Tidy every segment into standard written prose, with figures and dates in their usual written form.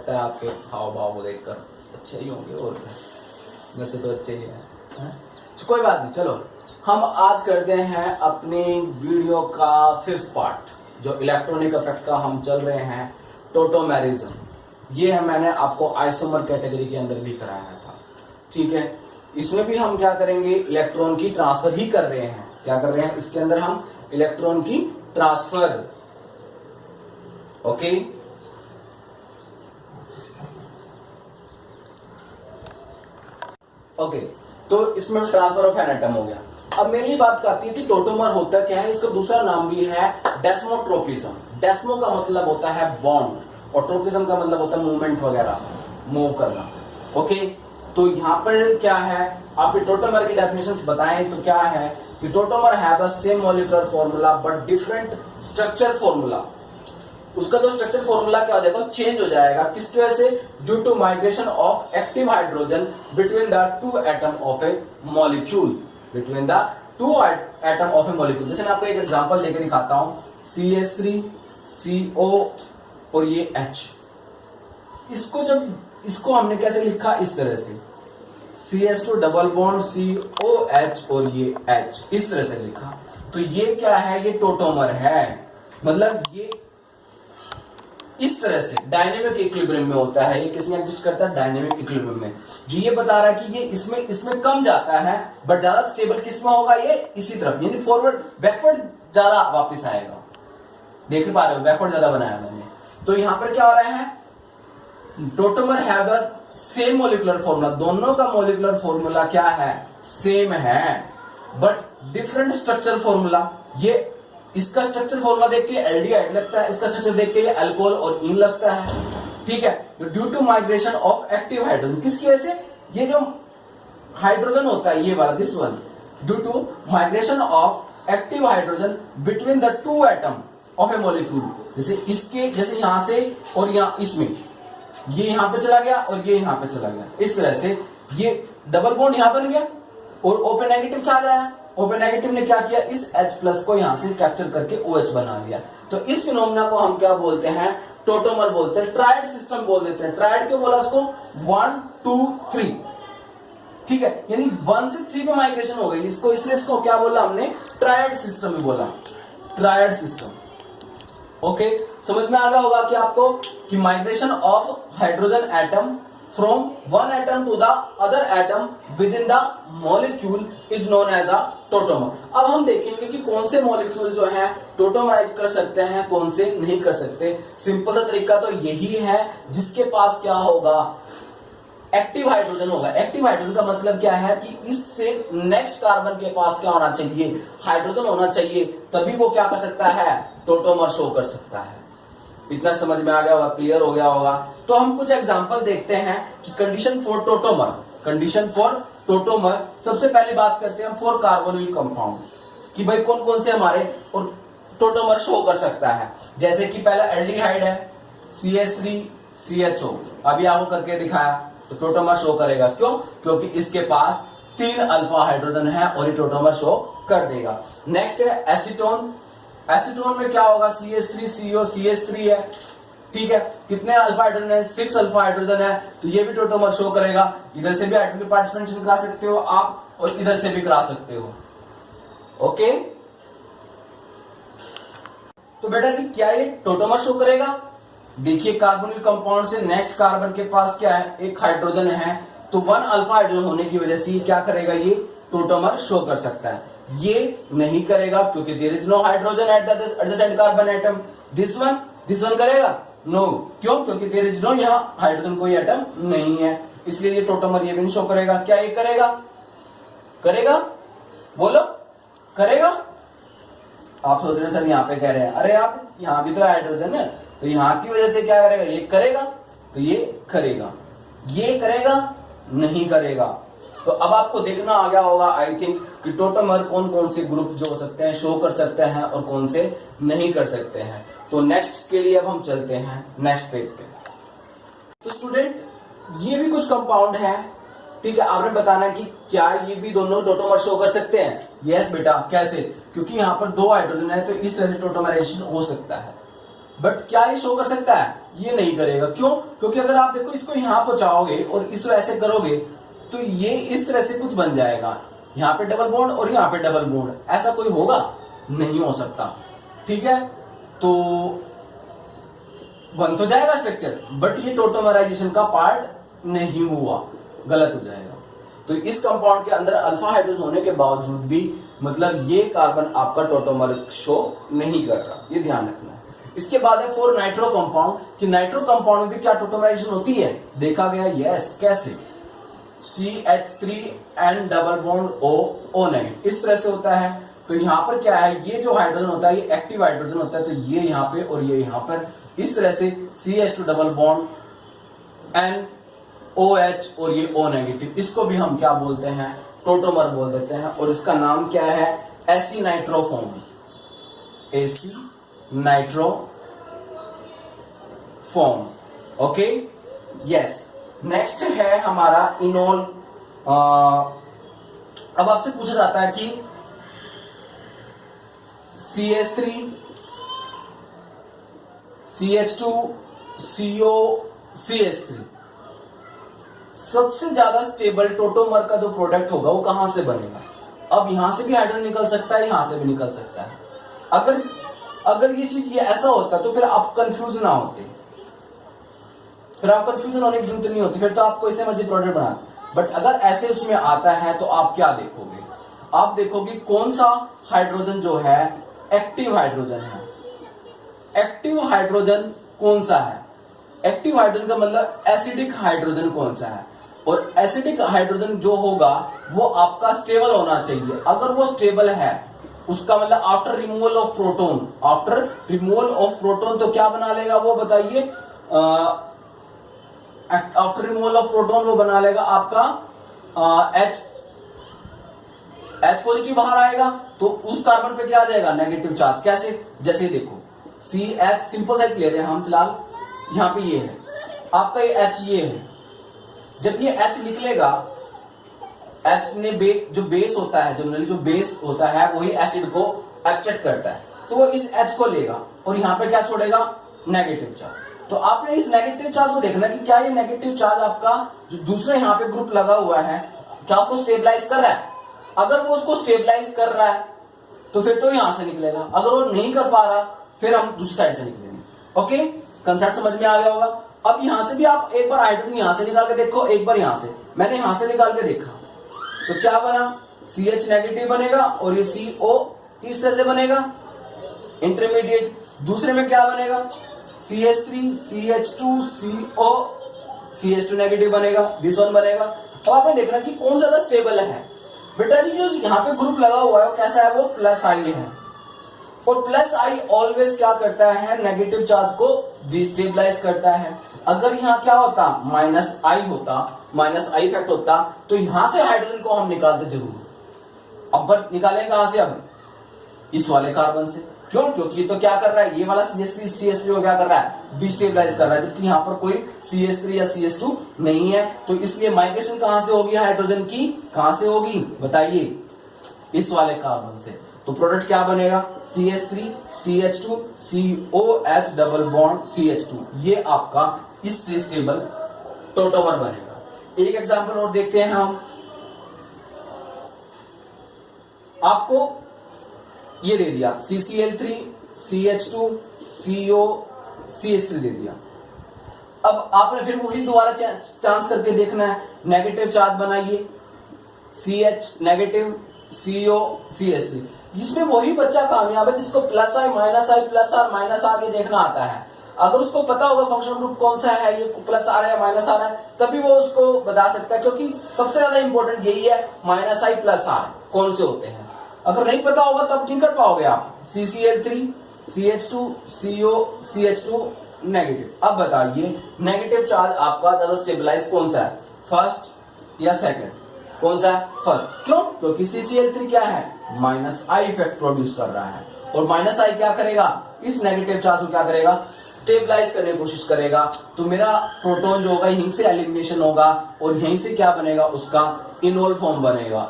लगता है आपके हाव भाव को देखकर अच्छे ही होंगे, और वैसे तो अच्छे ही हैं, तो कोई बात नहीं। चलो हम आज करते हैं अपनी वीडियो का 5th पार्ट, जो इलेक्ट्रॉनिक इफेक्ट का हम चल रहे हैं, टोटोमेरिज्म। ये है मैंने आपको आइसोमर कैटेगरी के अंदर भी कराया था, ठीक है। इसमें भी हम क्या करेंगे, इलेक्ट्रॉन की ट्रांसफर ही कर रहे हैं। क्या कर रहे हैं इसके अंदर, हम इलेक्ट्रॉन की ट्रांसफर, ओके। ओके, तो इसमें ट्रांसफर ऑफ एन एटम हो गया। अब मेरी बात आती है कि टोटोमर होता क्या है। इसका दूसरा नाम भी है डेस्मोट्रोपिज्म। डेस्मो का मतलब होता है बॉन्ड और ट्रोपिज्म का मतलब होता है मूवमेंट वगैरह, मूव करना, ओके। तो यहां पर क्या है, आपके टोटोमर की डेफिनेशन बताएं तो क्या है कि tautomer have the same molecular formula but different structure formula. उसका जो स्ट्रक्चर फॉर्मूला क्या हो जाएगा, चेंज हो जाएगा। किसकी वजह से, due to migration of active hydrogen between the two atom of a molecule, between the two atom of a molecule. जैसे मैं आपको एक एग्जांपल देके दिखाता हूं, CH3 CO और ये H। इसको हमने कैसे लिखा, इस तरह से CH2 डबल बॉन्ड COH और ये H, इस तरह से लिखा। तो ये क्या है, ये टोटोमर है। मतलब ये इस तरह से डायनेमिक इक्विलिब्रियम में होता है। ये किसमें एग्जिस्ट करता है, डायनेमिक इक्विलिब्रियम में। जो ये बता रहा है कि ये इसमें कम जाता है बट ज्यादा स्टेबल किसमें होगा, ये इसी तरफ, यानी फॉरवर्ड बैकवर्ड ज्यादा वापस आएगा। देख पा रहे हो, बैकवर्ड ज्यादा बनाया मैंने। तो यहां पर क्या हो रहा है, tautomer have the same molecular formula. दोनों का मोलिकुलर फॉर्मूला क्या है, सेम है, बट डिफरेंट स्ट्रक्चर फॉर्मूला। ये इसका स्ट्रक्चर फॉर्मूला देख के एल्डिहाइड लगता है, इसका स्ट्रक्चर देख के ये अल्कोहल और इन लगता है, ठीक है। Due to migration of active hydrogen, किसकी वजह से, ये जो हाइड्रोजन होता है ये वाला, this one, due to migration of active hydrogen between the two atom of a molecule. जैसे यहां से और यहां, इसमें ये यहां पे चला गया और ये यहां पे चला गया, इस तरह से ये डबल बॉन्ड यहां बन गया और ओपन नेगेटिव चार्ज आया। ओपन नेगेटिव ने क्या किया, इस H+ को यहां से कैप्चर करके OH बना लिया। तो इस फिनोमेना को हम क्या बोलते हैं, टोटोमर बोलते हैं, ट्रायड सिस्टम बोल देते हैं। ट्रायड क्यों बोला इसको, 1 2 3, ठीक है, यानी 1 से 3 पे माइग्रेशन हो गई इसको, इसलिए इसको क्या बोला हमने, ट्रायड सिस्टम ही बोला, ट्रायड सिस्टम, ओके। समझ में आ गया होगा कि आपको कि migration of hydrogen atom from one atom to the other atom within the molecule is known as a tautomer। अब हम देखेंगे कि कौन से मॉलिक्यूल जो है टोटोमराइज कर सकते हैं, कौन से नहीं कर सकते। सिंपल सा तरीका तो यही है, जिसके पास क्या होगा, एक्टिव हाइड्रोजन होगा। एक्टिव हाइड्रोजन का मतलब क्या है कि इससे नेक्स्ट कार्बन के पास क्या होना चाहिए, हाइड्रोजन होना चाहिए, तभी वो क्या कर सकता है, टोटोमर शो कर सकता है। इतना समझ में आ गया होगा, क्लियर हो गया होगा। तो हम कुछ एग्जांपल देखते हैं कि condition for tautomer, condition for tautomer. सबसे पहले बात करते हैं 4 कार्बोनिल कंपाउंड कि भाई कौन कौन से हमारे और टोटोमर शो कर सकता है। जैसे कि पहला एल्डिहाइड है CH3 CHO, अभी आपको करके दिखाया, तो टोटोमर शो करेगा। क्यों, क्योंकि इसके पास 3 अल्फा हाइड्रोजन है और ये टोटोमर शो कर देगा। नेक्स्ट है एसीटोन। एसीटोन में क्या होगा, CH3 CO CH3 है, ठीक है। कितने अल्फा हाइड्रोजन है, 6 अल्फा हाइड्रोजन है, तो ये भी टोटोमर शो करेगा। इधर से भी एटॉमिक पार्टिसिपेशन करा सकते हो आप और इधर से भी करा सकते हो, ओके। तो बेटा जी क्या ये टोटोमर शो करेगा, देखिए कार्बोनिल कंपाउंड से नेक्स्ट कार्बन के पास क्या है, एक हाइड्रोजन है, तो 1 अल्फा हाइड्रोजन होने की वजह से क्या करेगा, ये टोटोमर शो कर सकता है। ये नहीं करेगा क्योंकि there is no hydrogen at the adjacent carbon atom. This one करेगा, नो, क्यों, क्योंकि देयर इज नो, यहाँ हाइड्रोजन कोई एटम नहीं है, इसलिए ये टोटोमर ये भी नहीं शो करेगा। क्या ये करेगा, करेगा, बोलो, करेगा। आप सोच रहे हो सर यहाँ पे कह रहे हैं, अरे आप यहाँ भी तो हाइड्रोजन है, तो यहाँ की वजह से क्या करेगा, ये करेगा, तो ये करेगा, ये करेगा, नहीं करेगा। तो अब आपको देखना आ गया होगा आई थिंक कि टोटोमर कौन कौन से ग्रुप जो हो सकते हैं, शो कर सकते हैं और कौन से नहीं कर सकते हैं। तो नेक्स्ट के लिए अब हम चलते हैं नेक्स्ट पेज पे। तो स्टूडेंट ये भी कुछ कंपाउंड है, ठीक है। आपने बताना है कि क्या ये भी दोनों टोटोमर शो कर सकते हैं। यस बेटा, कैसे, क्योंकि यहाँ पर 2 हाइड्रोजन है तो इस तरह से टोटोमराइजेशन हो सकता है। बट क्या ये शो कर सकता है, ये नहीं करेगा। क्यों? क्योंकि अगर आप देखो इसको यहां पहुंचाओगे और इसको ऐसे करोगे तो ये इस तरह से कुछ बन जाएगा, यहाँ पे डबल बॉन्ड और यहाँ पे डबल बॉन्ड, ऐसा कोई होगा? नहीं हो सकता। ठीक है, तो बन तो जाएगा स्ट्रक्चर, बट ये टोटोमराइजेशन का पार्ट नहीं हुआ, गलत हो जाएगा। तो इस कंपाउंड के अंदर अल्फा हाइड्रोजन होने के बावजूद भी मतलब ये कार्बन आपका टोटोमर शो नहीं कर रहा, ये ध्यान रखना है। इसके बाद है फॉर नाइट्रो कंपाउंड, कि नाइट्रो कंपाउंड में भी क्या टोटोमराइजेशन होती है? देखा गया, यस। कैसे? CH3N double bond O negative, इस तरह से होता है। तो यहाँ पर क्या है, ये जो हाइड्रोजन होता है ये एक्टिव हाइड्रोजन होता है, तो ये यहाँ पे और ये यहाँ पर, इस तरह से CH2 डबल बॉन्ड NOH और ये O नेगेटिव, इसको भी हम क्या बोलते हैं? टोटोमर बोल देते हैं। और इसका नाम क्या है? Aci nitroform, aci nitroform. Okay, yes. Next है हमारा इनोल। अब आपसे पूछा जाता है कि CH3 CH2 CO CH3 सबसे ज्यादा स्टेबल टोटोमर का जो प्रोडक्ट होगा वो कहां से बनेगा? अब यहां से भी हाइड्रोजन निकल सकता है, यहां से भी निकल सकता है। अगर ये चीज ये ऐसा होता तो फिर आप कंफ्यूज ना होते, फिर आप कंफ्यूजन होने की जरूरत नहीं होती, फिर तो आप कोई से मर्जी प्रोडक्ट बना। बट अगर ऐसे उसमें आता है तो आप क्या देखोगे? आप देखोगे कौन सा हाइड्रोजन जो है एक्टिव हाइड्रोजन है। एक्टिव हाइड्रोजन कौन सा है? एक्टिव हाइड्रोजन का मतलब एसिडिक हाइड्रोजन कौन सा है? और एसिडिक हाइड्रोजन जो होगा वो आपका स्टेबल होना चाहिए। अगर वो स्टेबल है उसका मतलब after removal of proton, after removal of proton तो क्या बना लेगा वो बताइए? आफ्टर रिमूवल ऑफ प्रोटोन वो बना लेगा आपका H पॉजिटिव बाहर आएगा, तो उस कार्बन पे क्या आ जाएगा? Negative charge. कैसे? जैसे देखो CH, सिंपल सा ले रहे हैं हम फिलहाल, यहाँ पे ये है आपका, ये H ये है। जब ये H निकलेगा, H ने जो बेस होता है, जनरली जो बेस होता है वही एसिड को एक्सेप्ट करता है, तो वो इस H को लेगा और यहाँ पे क्या छोड़ेगा? Negative charge. तो आपने इस नेगेटिव चार्ज को देखना कि क्या ये नेगेटिव चार्ज आपका जो दूसरे यहाँ पे ग्रुप लगा हुआ है क्या उसको स्टेबलाइज कर रहा है? अगर वो उसको स्टेबलाइज कर रहा है तो फिर तो यहां से निकलेगा, अगर वो नहीं कर पा रहा फिर हम दूसरी साइड से निकलेंगे। ओके, कंसेप्ट समझ में आ गया होगा। अब यहां से भी आप एक बार हाइड्रोजन यहां से निकाल के देखो, एक बार यहां से, मैंने यहां से निकाल के देखा तो क्या बना? CH नेगेटिव बनेगा और ये CO इस तरह से बनेगा इंटरमीडिएट। दूसरे में क्या बनेगा? CH3 CH2 CO CH2 negative बनेगा, दिस वन बनेगा। अब आपने देखना कि कौन ज्यादा स्टेबल है। बेटा जी जो यहाँ पे ग्रुप लगा हुआ है वो कैसा है? वो प्लस आई है, और प्लस आई ऑलवेज क्या करता है? नेगेटिव चार्ज को डिस्टेबलाइज करता है। अगर यहाँ क्या होता? माइनस आई होता, माइनस आई इफेक्ट होता, तो यहां से हाइड्रोजन को हम निकालते जरूर। अब निकालेंगे कहां से? अब इस वाले कार्बन से। क्यों? क्योंकि तो क्या कर रहा है? ये वाला CH3 को क्या कर रहा है? डिस्टेबलाइज कर रहा है, जबकि यहाँ पर कोई CH3 या CH2 नहीं है। तो इसलिए माइग्रेशन कहां से होगी हाइड्रोजन की? कहां से होगी बताइए? इस वाले कार्बन से। तो प्रोडक्ट क्या बनेगा? CH3 CH2 COH double bond CH2, ये आपका इससे स्टेबल टोटोमर बनेगा। एक एग्जांपल और देखते हैं हम। आपको ये दे दिया CCl3 CH2 CO CH3 दे दिया। अब आपने फिर वही दोबारा चांस करके देखना है, नेगेटिव चार्ज बनाइए, CH नेगेटिव CO CH3। इसमें वही बच्चा कामयाब है जिसको plus I minus I plus R minus R ये देखना आता है। अगर उसको पता होगा फंक्शनल ग्रुप कौन सा है, ये प्लस आ रहा है माइनस आ रहा है, तभी वो उसको बता सकता है, क्योंकि सबसे ज्यादा इंपॉर्टेंट यही है माइनस आई प्लस आर कौन से होते हैं। अगर नहीं पता होगा तब नहीं कर पाओगे आप। CCl3 CH2 CO CH2 negative. अब बताइए नेगेटिव चार्ज आपका ज्यादा स्टेबलाइज कौन सा है? फर्स्ट या सेकंड? कौन सा है? फर्स्ट। क्यों? क्योंकि CCl3 क्या है? माइनस आई इफेक्ट प्रोड्यूस कर रहा है, और माइनस आई क्या करेगा? इस नेगेटिव चार्ज को क्या करेगा? स्टेबलाइज करने की कोशिश करेगा। तो मेरा प्रोटॉन जो होगा यहीं से एलिमिनेशन होगा और यहीं से क्या बनेगा? उसका इनोल फॉर्म बनेगा,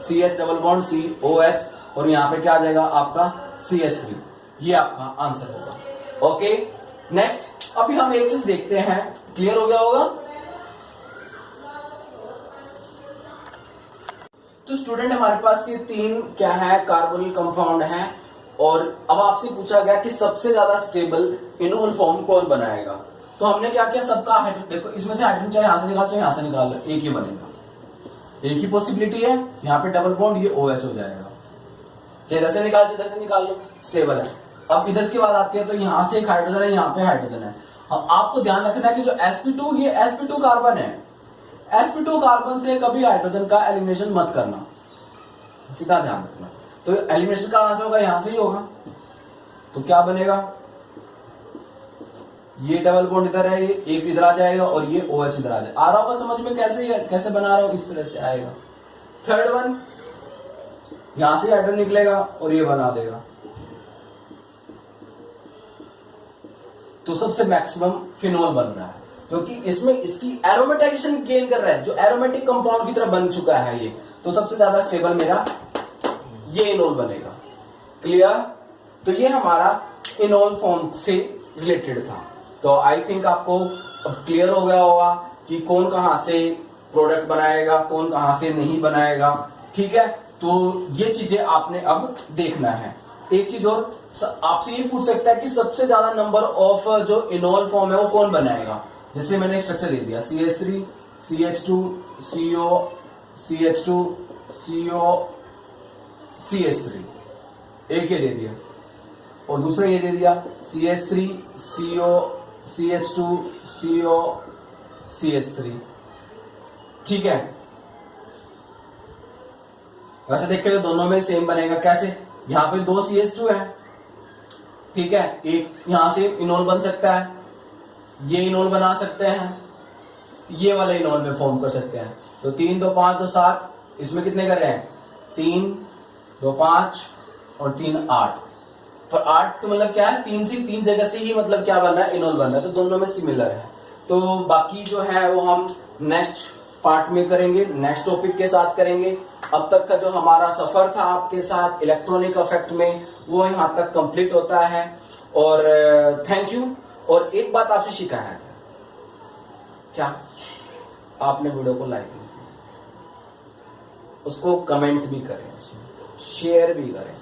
CH डबल बॉन्ड COH, और यहाँ पे क्या आ जाएगा आपका CH3। ये आपका आंसर होगा। ओके, नेक्स्ट अभी हम एक चीज देखते हैं, क्लियर हो गया होगा। तो स्टूडेंट हमारे पास ये 3 क्या है, कार्बोनिल कंपाउंड है। और अब आपसे पूछा गया कि सबसे ज्यादा स्टेबल इनोल फॉर्म कौन बनाएगा। तो हमने क्या किया, सबका हाइड्रोजन, देखो इसमें से हाइड्रोजन चाहे यहां से निकाल चाहे यहां से निकाल, एक ही बनेगा, एक ही पॉसिबिलिटी है। यहाँ पे डबल बॉन्ड, ये OH हो जाएगा, चाहे इधर से निकाल चाहे इधर से निकाल लो, स्टेबल है। अब इधर की बात आती है, तो यहां से एक हाइड्रोजन है, यहाँ पे हाइड्रोजन है। अब आपको ध्यान रखना है कि जो sp2, ये sp2 कार्बन है, sp2 कार्बन से कभी हाइड्रोजन का एलिमिनेशन मत करना, सीधा ध्यान रखना। तो एलिमिनेशन कहां से होगा, यहां से ही होगा। तो क्या बनेगा, ये डबल बॉन्ड इधर है, ये एक इधर आ जाएगा और ये OH इधर आ जाएगा। आ रहा होगा समझ में कैसे बना रहा हूं, इस तरह से आएगा। थर्ड वन, यहां से हाइड्रोजन निकलेगा और ये बना देगा। तो सबसे मैक्सिमम फिनोल बन रहा है, क्योंकि इसमें इसकी एरोमेटाइजेशन गेन कर रहा है, जो एरोमेटिक कंपाउंड की तरह बन चुका है ये। तो सबसे ज्यादा स्टेबल मेरा ये इनोल बनेगा। क्लियर। तो ये हमारा इनोल फॉर्म से रिलेटेड था। तो आई थिंक आपको अब क्लियर हो गया होगा कि कौन कहां से प्रोडक्ट बनाएगा, कौन कहां से नहीं बनाएगा। ठीक है, तो ये चीजें आपने अब देखना है। एक चीज और, आपसे ये पूछ सकता है कि सबसे ज्यादा नंबर ऑफ जो इनोल फॉर्म है वो कौन बनाएगा। जैसे मैंने स्ट्रक्चर दे दिया, CH3 CH2 CO CH2 CO CH3, एक ये दे दिया, और दूसरा ये दे दिया CH3 CO CH2 CO CH3। ठीक है, वैसे देखें तो दोनों में सेम बनेगा। कैसे, यहां पे 2 CH2 है, ठीक है, एक यहां से इनोल बन सकता है, ये इनोल बना सकते हैं, ये वाले इनोल में फॉर्म कर सकते हैं। तो 3 2 5 2 7, इसमें कितने कर रहे हैं, 3 2 5 और 3 8। पर 8 तो मतलब क्या है, 3 जगह से ही मतलब क्या बन रहा है, इनोल बन रहा है। तो दोनों में सिमिलर है। तो बाकी जो है वो हम नेक्स्ट पार्ट में करेंगे, नेक्स्ट टॉपिक के साथ करेंगे। अब तक का जो हमारा सफर था आपके साथ इलेक्ट्रॉनिक इफेक्ट में, वो यहाँ तक कंप्लीट होता है। और थैंक यू। और एक बात आपसे शिकायत है, क्या आपने वीडियो को लाइक नहीं किया, उसको कमेंट भी करें, शेयर भी करें,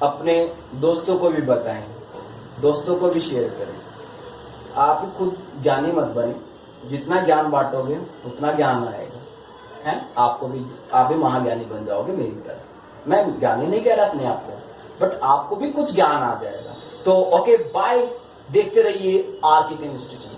अपने दोस्तों को भी बताएं, दोस्तों को भी शेयर करें। आप खुद ज्ञानी मत बने, जितना ज्ञान बांटोगे उतना ज्ञान आएगा, है आपको भी, आप भी महाज्ञानी बन जाओगे मेरी तरह। मैं ज्ञानी नहीं कह रहा अपने आप को, बट आपको भी कुछ ज्ञान आ जाएगा। तो ओके बाय, देखते रहिए आर के केमिस्ट्री चैनल।